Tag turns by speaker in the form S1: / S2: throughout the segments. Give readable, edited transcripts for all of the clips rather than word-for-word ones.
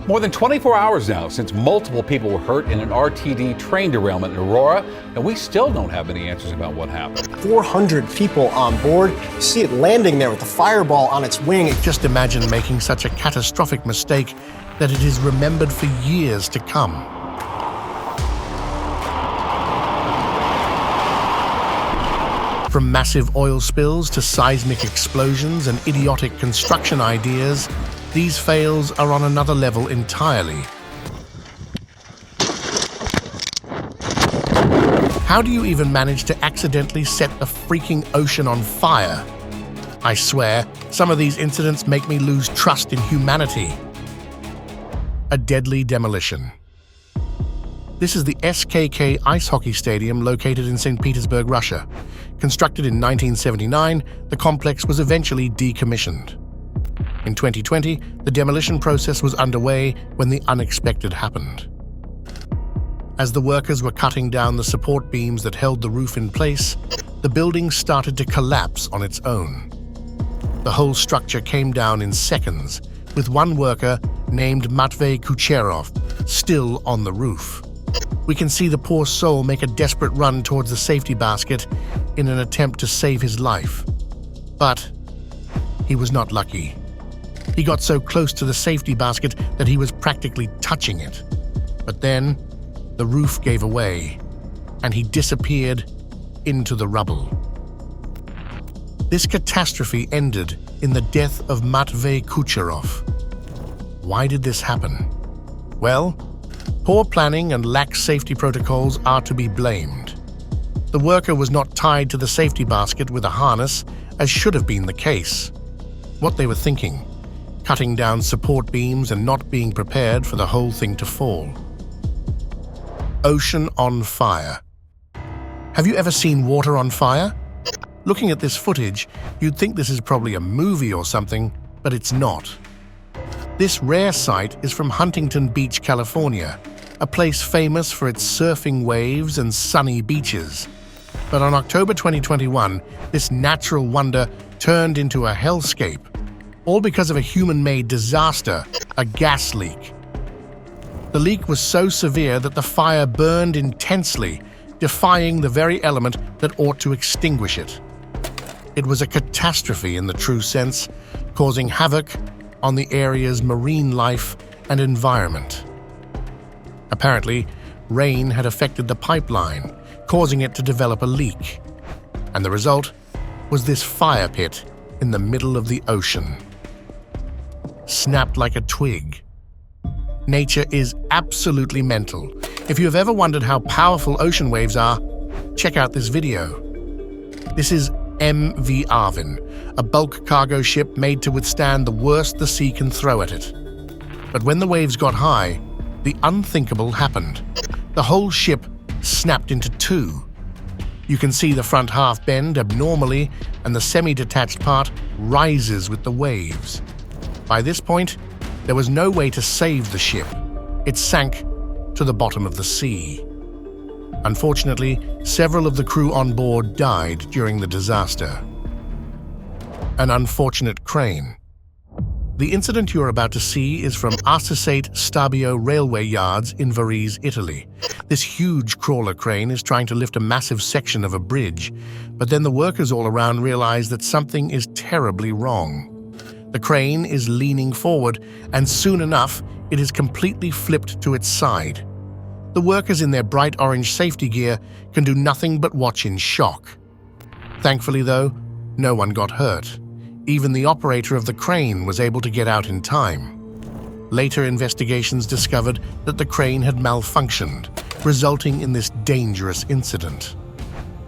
S1: More than 24 hours now since multiple people were hurt in an RTD train derailment in Aurora, and we still don't have any answers about what happened.
S2: 400 people on board. You see it landing there with the fireball on its wing.
S3: Just imagine making such a catastrophic mistake that it is remembered for years to come. From massive oil spills to seismic explosions and idiotic construction ideas, these fails are on another level entirely. How do you even manage to accidentally set the freaking ocean on fire? I swear, some of these incidents make me lose trust in humanity. A deadly demolition. This is the SKK ice hockey stadium located in St. Petersburg, Russia. Constructed in 1979, the complex was eventually decommissioned. In 2020, the demolition process was underway when the unexpected happened. As the workers were cutting down the support beams that held the roof in place, the building started to collapse on its own. The whole structure came down in seconds, with one worker named Matvey Kucherov still on the roof. We can see the poor soul make a desperate run towards the safety basket in an attempt to save his life. But he was not lucky. He got so close to the safety basket that he was practically touching it. But then, the roof gave away, and he disappeared into the rubble. This catastrophe ended in the death of Matvey Kucherov. Why did this happen? Well, poor planning and lax safety protocols are to be blamed. The worker was not tied to the safety basket with a harness, as should have been the case. What they were thinking, cutting down support beams and not being prepared for the whole thing to fall. Ocean on fire. Have you ever seen water on fire? Looking at this footage, you'd think this is probably a movie or something, but it's not. This rare sight is from Huntington Beach, California, a place famous for its surfing waves and sunny beaches. But on October 2021, this natural wonder turned into a hellscape, all because of a human-made disaster, a gas leak. The leak was so severe that the fire burned intensely, defying the very element that ought to extinguish it. It was a catastrophe in the true sense, causing havoc on the area's marine life and environment. Apparently, rain had affected the pipeline, causing it to develop a leak. And the result was this fire pit in the middle of the ocean. Snapped like a twig. Nature is absolutely mental. If you have ever wondered how powerful ocean waves are, check out this video. This is MV Arvin, a bulk cargo ship made to withstand the worst the sea can throw at it. But when the waves got high, the unthinkable happened. The whole ship snapped into two. You can see the front half bend abnormally, and the semi-detached part rises with the waves. By this point, there was no way to save the ship. It sank to the bottom of the sea. Unfortunately, several of the crew on board died during the disaster. An unfortunate crane. The incident you're about to see is from Arcisate Stabio Railway Yards in Varese, Italy. This huge crawler crane is trying to lift a massive section of a bridge, but then the workers all around realize that something is terribly wrong. The crane is leaning forward, and soon enough, it is completely flipped to its side. The workers in their bright orange safety gear can do nothing but watch in shock. Thankfully, though, no one got hurt. Even the operator of the crane was able to get out in time. Later investigations discovered that the crane had malfunctioned, resulting in this dangerous incident.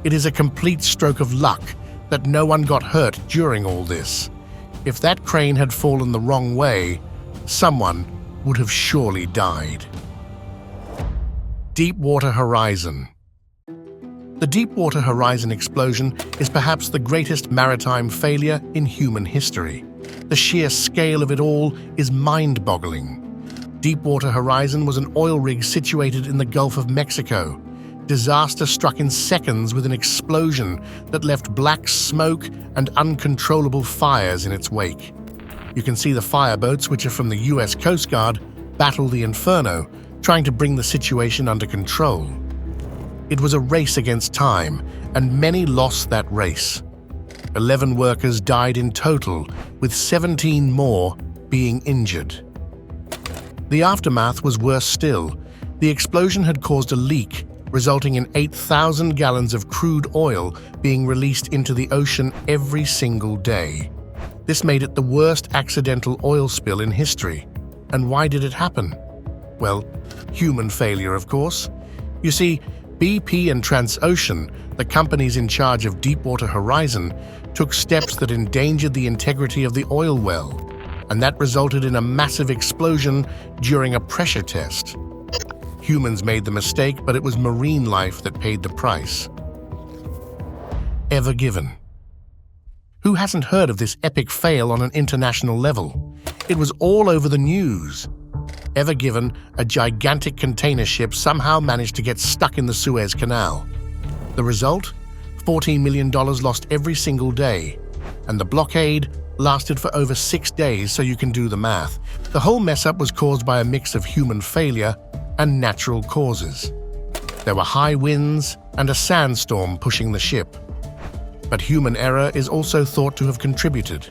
S3: It is a complete stroke of luck that no one got hurt during all this. If that crane had fallen the wrong way, someone would have surely died. Deepwater Horizon. The Deepwater Horizon explosion is perhaps the greatest maritime failure in human history. The sheer scale of it all is mind-boggling. Deepwater Horizon was an oil rig situated in the Gulf of Mexico. Disaster struck in seconds with an explosion that left black smoke and uncontrollable fires in its wake. You can see the fireboats, which are from the US Coast Guard, battle the inferno, trying to bring the situation under control. It was a race against time, and many lost that race. 11 workers died in total, with 17 more being injured. The aftermath was worse still. The explosion had caused a leak, resulting in 8,000 gallons of crude oil being released into the ocean every single day. This made it the worst accidental oil spill in history. And why did it happen? Well, human failure, of course. You see, BP and Transocean, the companies in charge of Deepwater Horizon, took steps that endangered the integrity of the oil well, and that resulted in a massive explosion during a pressure test. Humans made the mistake, but it was marine life that paid the price. Ever Given. Who hasn't heard of this epic fail on an international level? It was all over the news. Ever Given, a gigantic container ship, somehow managed to get stuck in the Suez Canal. The result? $14 million lost every single day. And the blockade lasted for over 6 days, so you can do the math. The whole mess-up was caused by a mix of human failure and natural causes. There were high winds and a sandstorm pushing the ship. But human error is also thought to have contributed.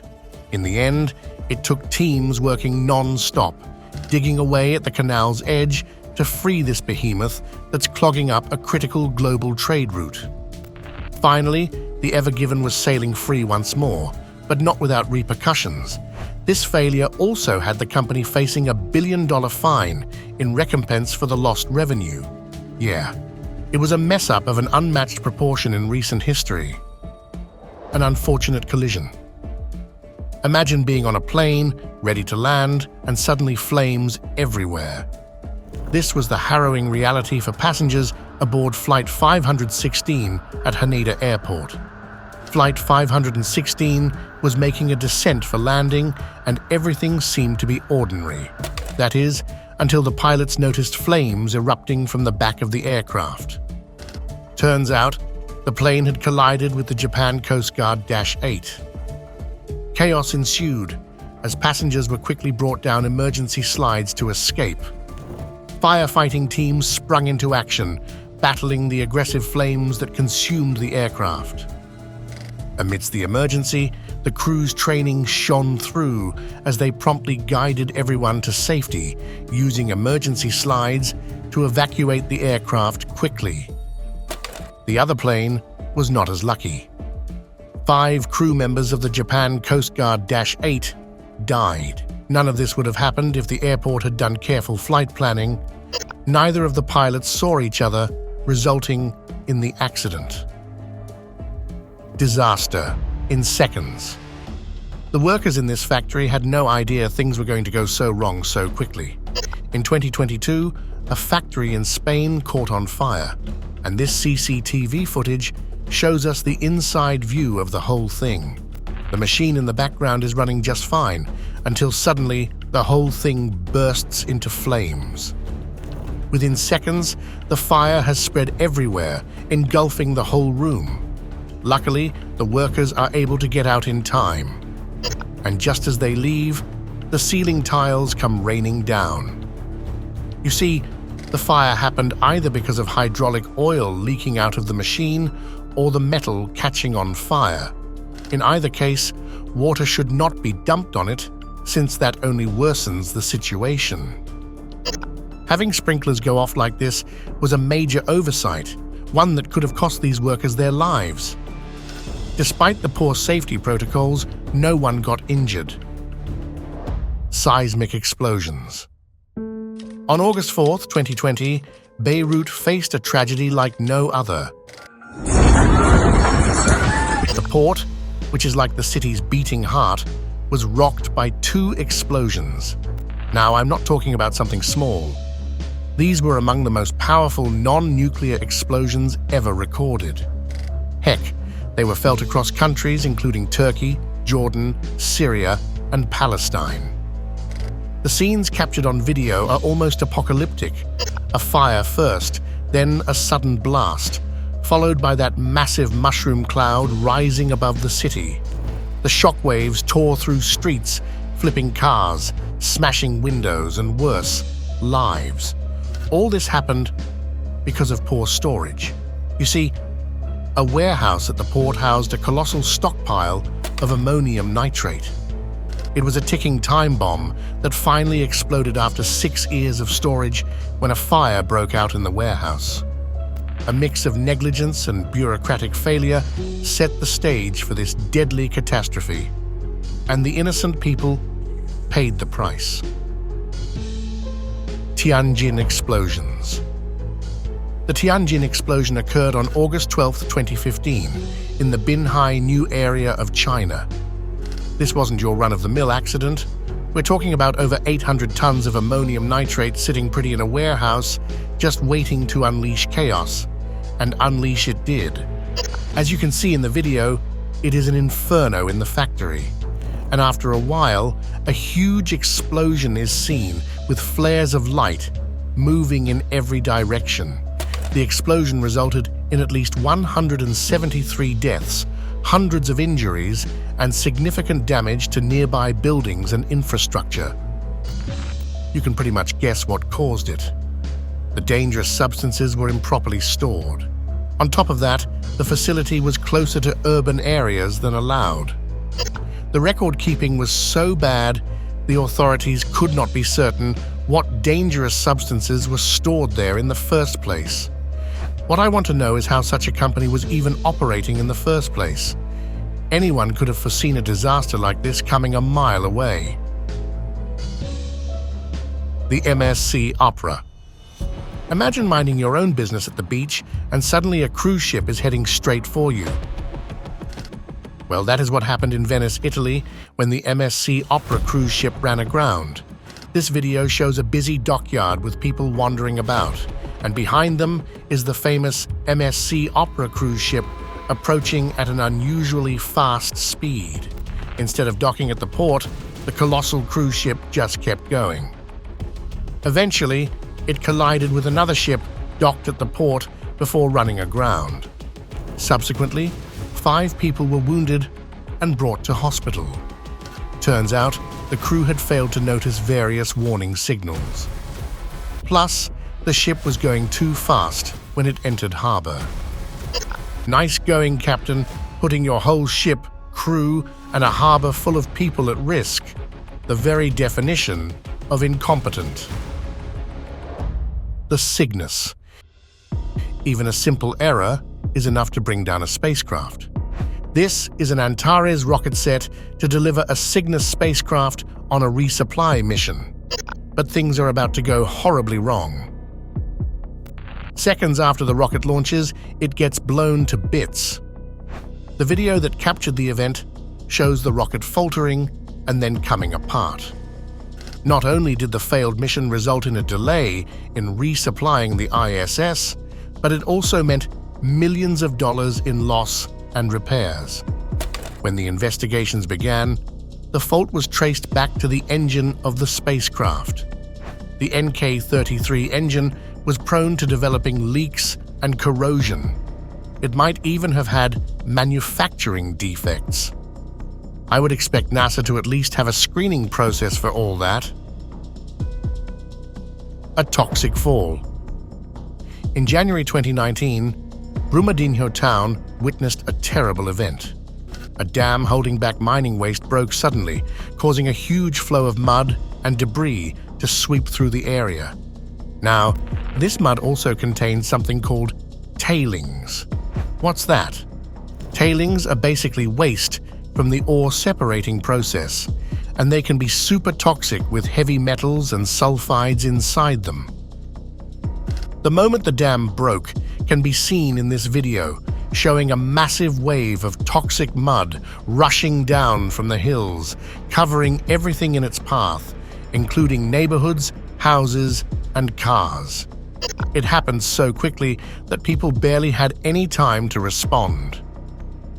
S3: In the end, it took teams working non-stop, digging away at the canal's edge to free this behemoth that's clogging up a critical global trade route. Finally, the Ever Given was sailing free once more, but not without repercussions. This failure also had the company facing a $1 billion fine in recompense for the lost revenue. Yeah, it was a mess-up of an unmatched proportion in recent history. An unfortunate collision. Imagine being on a plane, ready to land, and suddenly flames everywhere. This was the harrowing reality for passengers aboard Flight 516 at Haneda Airport. Flight 516 was making a descent for landing, and everything seemed to be ordinary. That is, until the pilots noticed flames erupting from the back of the aircraft. Turns out, the plane had collided with the Japan Coast Guard Dash 8. Chaos ensued as passengers were quickly brought down emergency slides to escape. Firefighting teams sprung into action, battling the aggressive flames that consumed the aircraft. Amidst the emergency, the crew's training shone through as they promptly guided everyone to safety, using emergency slides to evacuate the aircraft quickly. The other plane was not as lucky. 5 crew members of the Japan Coast Guard Dash 8 died. None of this would have happened if the airport had done careful flight planning. Neither of the pilots saw each other, resulting in the accident. Disaster in seconds. The workers in this factory had no idea things were going to go so wrong so quickly. In 2022, a factory in Spain caught on fire, and this CCTV footage shows us the inside view of the whole thing. The machine in the background is running just fine, until suddenly the whole thing bursts into flames. Within seconds, the fire has spread everywhere, engulfing the whole room. Luckily, the workers are able to get out in time. And just as they leave, the ceiling tiles come raining down. You see, the fire happened either because of hydraulic oil leaking out of the machine or the metal catching on fire. In either case, water should not be dumped on it, since that only worsens the situation. Having sprinklers go off like this was a major oversight, one that could have cost these workers their lives. Despite the poor safety protocols, no one got injured. Seismic explosions. On August 4th, 2020, Beirut faced a tragedy like no other. The port, which is like the city's beating heart, was rocked by 2 explosions. Now, I'm not talking about something small. These were among the most powerful non-nuclear explosions ever recorded. Heck, they were felt across countries including Turkey, Jordan, Syria, and Palestine. The scenes captured on video are almost apocalyptic. A fire first, then a sudden blast, followed by that massive mushroom cloud rising above the city. The shockwaves tore through streets, flipping cars, smashing windows, and worse, lives. All this happened because of poor storage. You see, a warehouse at the port housed a colossal stockpile of ammonium nitrate. It was a ticking time bomb that finally exploded after 6 years of storage when a fire broke out in the warehouse. A mix of negligence and bureaucratic failure set the stage for this deadly catastrophe, and the innocent people paid the price. Tianjin explosions. The Tianjin explosion occurred on August 12, 2015, in the Binhai New Area of China. This wasn't your run-of-the-mill accident. We're talking about over 800 tons of ammonium nitrate sitting pretty in a warehouse, just waiting to unleash chaos. And unleash it did. As you can see in the video, it is an inferno in the factory. And after a while, a huge explosion is seen with flares of light moving in every direction. The explosion resulted in at least 173 deaths, hundreds of injuries, and significant damage to nearby buildings and infrastructure. You can pretty much guess what caused it. The dangerous substances were improperly stored. On top of that, the facility was closer to urban areas than allowed. The record keeping was so bad, the authorities could not be certain what dangerous substances were stored there in the first place. What I want to know is how such a company was even operating in the first place. Anyone could have foreseen a disaster like this coming a mile away. The MSC Opera. Imagine minding your own business at the beach and suddenly a cruise ship is heading straight for you. Well, that is what happened in Venice, Italy, when the MSC Opera cruise ship ran aground. This video shows a busy dockyard with people wandering about, and behind them is the famous MSC Opera cruise ship approaching at an unusually fast speed. Instead of docking at the port, the colossal cruise ship just kept going. Eventually, it collided with another ship docked at the port before running aground. Subsequently, 5 people were wounded and brought to hospital. Turns out, the crew had failed to notice various warning signals. Plus, the ship was going too fast when it entered harbor. Nice going, Captain, putting your whole ship, crew, and a harbor full of people at risk. The very definition of incompetent. The Cygnus. Even a simple error is enough to bring down a spacecraft. This is an Antares rocket set to deliver a Cygnus spacecraft on a resupply mission. But things are about to go horribly wrong. Seconds after the rocket launches, it gets blown to bits. The video that captured the event shows the rocket faltering and then coming apart. Not only did the failed mission result in a delay in resupplying the ISS, but it also meant millions of dollars in loss and repairs. When the investigations began, the fault was traced back to the engine of the spacecraft. The NK-33 engine was prone to developing leaks and corrosion. It might even have had manufacturing defects. I would expect NASA to at least have a screening process for all that. A toxic fall. In January 2019, Brumadinho town witnessed a terrible event. A dam holding back mining waste broke suddenly, causing a huge flow of mud and debris to sweep through the area. Now, this mud also contains something called tailings. What's that? Tailings are basically waste from the ore separating process, and they can be super toxic with heavy metals and sulfides inside them. The moment the dam broke can be seen in this video, showing a massive wave of toxic mud rushing down from the hills, covering everything in its path, including neighborhoods, houses, and cars. It happened so quickly that people barely had any time to respond.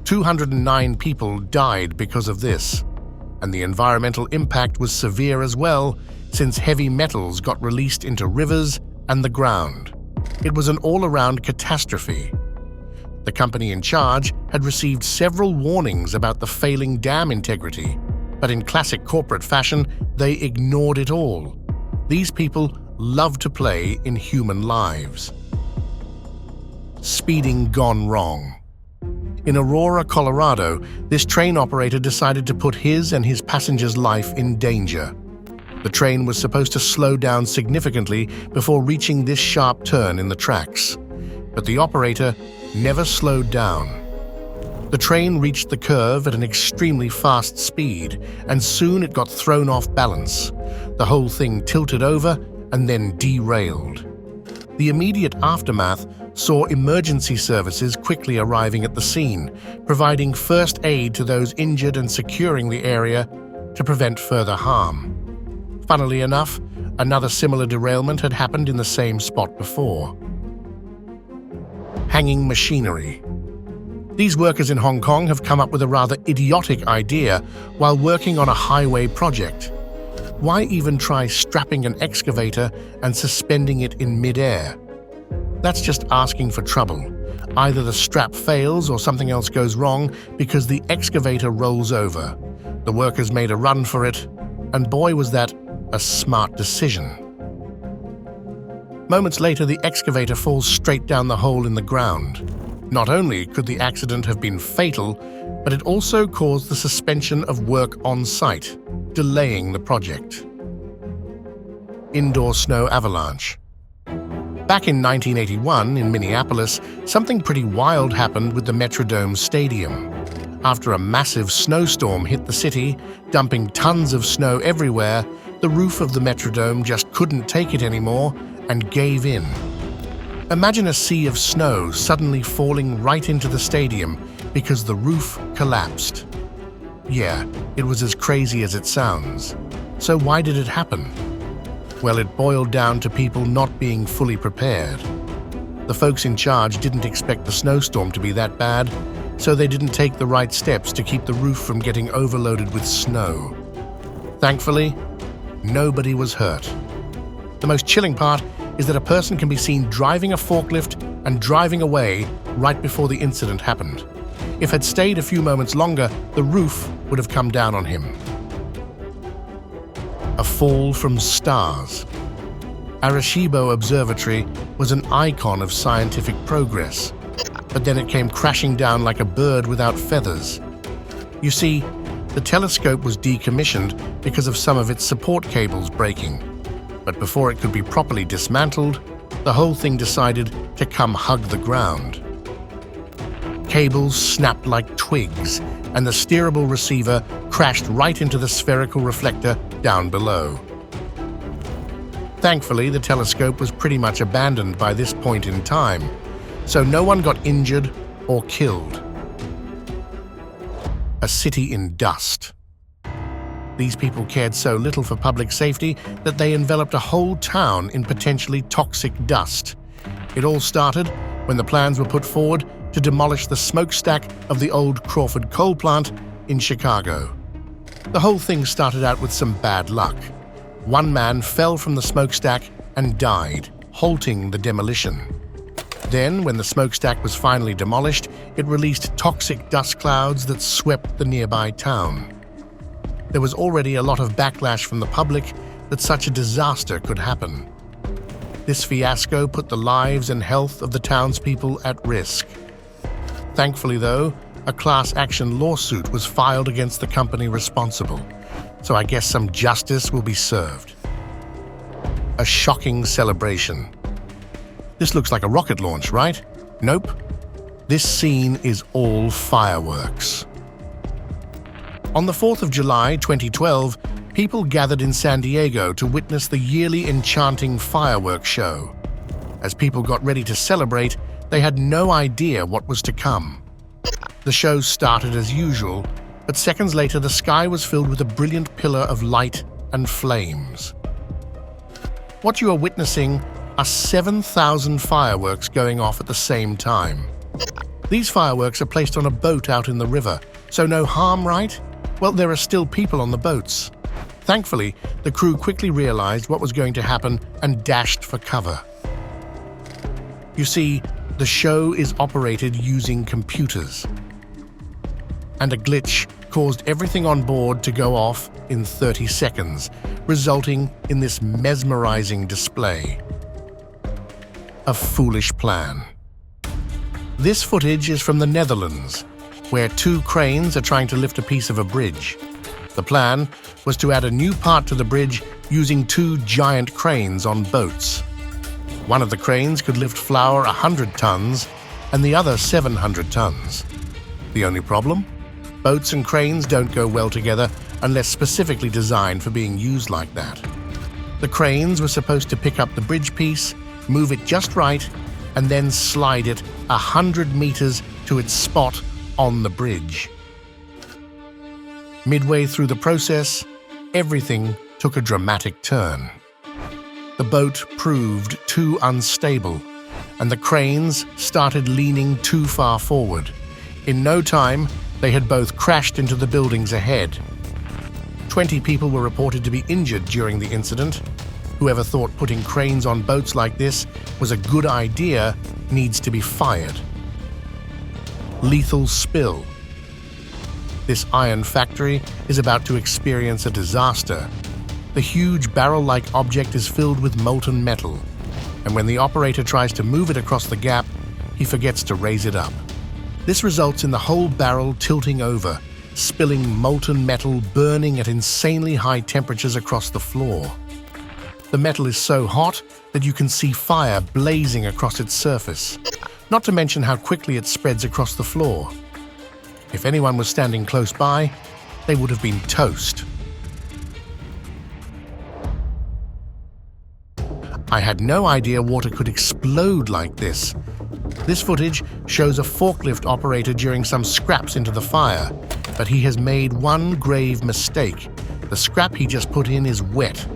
S3: 209 people died because of this, and the environmental impact was severe as well, since heavy metals got released into rivers and the ground. It was an all-around catastrophe. The company in charge had received several warnings about the failing dam integrity, but in classic corporate fashion, they ignored it all. These people love to play in human lives. Speeding gone wrong. In Aurora, Colorado, this train operator decided to put his and his passenger's life in danger. The train was supposed to slow down significantly before reaching this sharp turn in the tracks, but the operator never slowed down. The train reached the curve at an extremely fast speed, and soon it got thrown off balance. The whole thing tilted over and then derailed. The immediate aftermath saw emergency services quickly arriving at the scene, providing first aid to those injured and securing the area to prevent further harm. Funnily enough, another similar derailment had happened in the same spot before. Hanging machinery. These workers in Hong Kong have come up with a rather idiotic idea while working on a highway project. Why even try strapping an excavator and suspending it in mid-air? That's just asking for trouble. Either the strap fails or something else goes wrong because the excavator rolls over. The workers made a run for it, and boy was that a smart decision. Moments later, the excavator falls straight down the hole in the ground. Not only could the accident have been fatal, but it also caused the suspension of work on site, delaying the project. Indoor snow avalanche. Back in 1981 in Minneapolis, something pretty wild happened with the Metrodome Stadium. After a massive snowstorm hit the city, dumping tons of snow everywhere, the roof of the Metrodome just couldn't take it anymore and gave in. Imagine a sea of snow suddenly falling right into the stadium because the roof collapsed. Yeah, it was as crazy as it sounds. So why did it happen? Well, it boiled down to people not being fully prepared. The folks in charge didn't expect the snowstorm to be that bad, so they didn't take the right steps to keep the roof from getting overloaded with snow. Thankfully, nobody was hurt. The most chilling part is that a person can be seen driving a forklift and driving away right before the incident happened. If it had stayed a few moments longer, the roof would have come down on him. A fall from stars. Aribo Observatory was an icon of scientific progress, but then it came crashing down like a bird without feathers. You see, the telescope was decommissioned because of some of its support cables breaking. But before it could be properly dismantled, the whole thing decided to come hug the ground. Cables snapped like twigs, and the steerable receiver crashed right into the spherical reflector down below. Thankfully, the telescope was pretty much abandoned by this point in time, so no one got injured or killed. A city in dust. These people cared so little for public safety that they enveloped a whole town in potentially toxic dust. It all started when the plans were put forward to demolish the smokestack of the old Crawford coal plant in Chicago. The whole thing started out with some bad luck. One man fell from the smokestack and died, halting the demolition. Then, when the smokestack was finally demolished, it released toxic dust clouds that swept the nearby town. There was already a lot of backlash from the public that such a disaster could happen. This fiasco put the lives and health of the townspeople at risk. Thankfully, though, a class action lawsuit was filed against the company responsible, so I guess some justice will be served. A shocking celebration. This looks like a rocket launch, right? Nope. This scene is all fireworks. On the 4th of July 2012, people gathered in San Diego to witness the yearly enchanting fireworks show. As people got ready to celebrate, they had no idea what was to come. The show started as usual, but seconds later the sky was filled with a brilliant pillar of light and flames. What you are witnessing are 7,000 fireworks going off at the same time. These fireworks are placed on a boat out in the river, so no harm, right? Well, there are still people on the boats. Thankfully, the crew quickly realized what was going to happen and dashed for cover. You see, the show is operated using computers, and a glitch caused everything on board to go off in 30 seconds, resulting in this mesmerizing display. A foolish plan. This footage is from the Netherlands, where 2 cranes are trying to lift a piece of a bridge. The plan was to add a new part to the bridge using 2 giant cranes on boats. One of the cranes could lift flour 100 tons and the other 700 tons. The only problem? Boats and cranes don't go well together unless specifically designed for being used like that. The cranes were supposed to pick up the bridge piece, move it just right, and then slide it 100 meters to its spot on the bridge. Midway through the process, everything took a dramatic turn. The boat proved too unstable, and the cranes started leaning too far forward. In no time, they had both crashed into the buildings ahead. 20 people were reported to be injured during the incident. Whoever thought putting cranes on boats like this was a good idea needs to be fired. Lethal spill. This iron factory is about to experience a disaster. The huge barrel-like object is filled with molten metal, and when the operator tries to move it across the gap, he forgets to raise it up. This results in the whole barrel tilting over, spilling molten metal burning at insanely high temperatures across the floor. The metal is so hot that you can see fire blazing across its surface, not to mention how quickly it spreads across the floor. If anyone was standing close by, they would have been toast. I had no idea water could explode like this. This footage shows a forklift operator during some scraps into the fire, but he has made one grave mistake. The scrap he just put in is wet.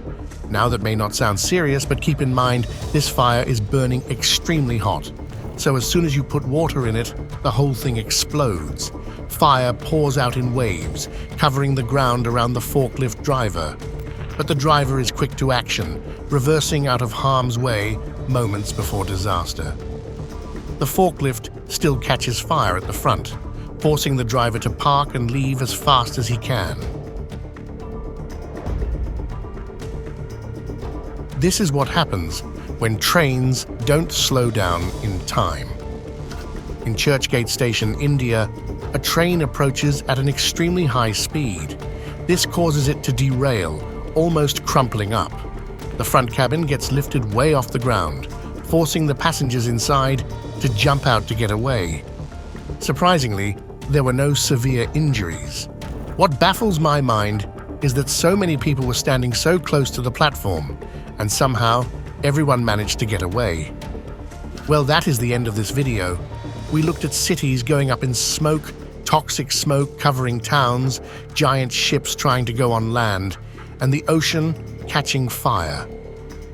S3: Now that may not sound serious, but keep in mind this fire is burning extremely hot. So as soon as you put water in it, the whole thing explodes. Fire pours out in waves, covering the ground around the forklift driver. But the driver is quick to action, reversing out of harm's way moments before disaster. The forklift still catches fire at the front, forcing the driver to park and leave as fast as he can. This is what happens when trains don't slow down in time. In Churchgate Station, India, a train approaches at an extremely high speed. This causes it to derail, almost crumpling up. The front cabin gets lifted way off the ground, forcing the passengers inside to jump out to get away. Surprisingly, there were no severe injuries. What baffles my mind is that so many people were standing so close to the platform, and somehow everyone managed to get away. Well, that is the end of this video. We looked at cities going up in smoke, toxic smoke covering towns, giant ships trying to go on land, and the ocean catching fire.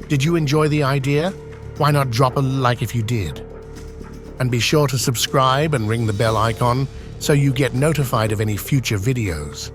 S3: Did you enjoy the idea? Why not drop a like if you did? And be sure to subscribe and ring the bell icon so you get notified of any future videos.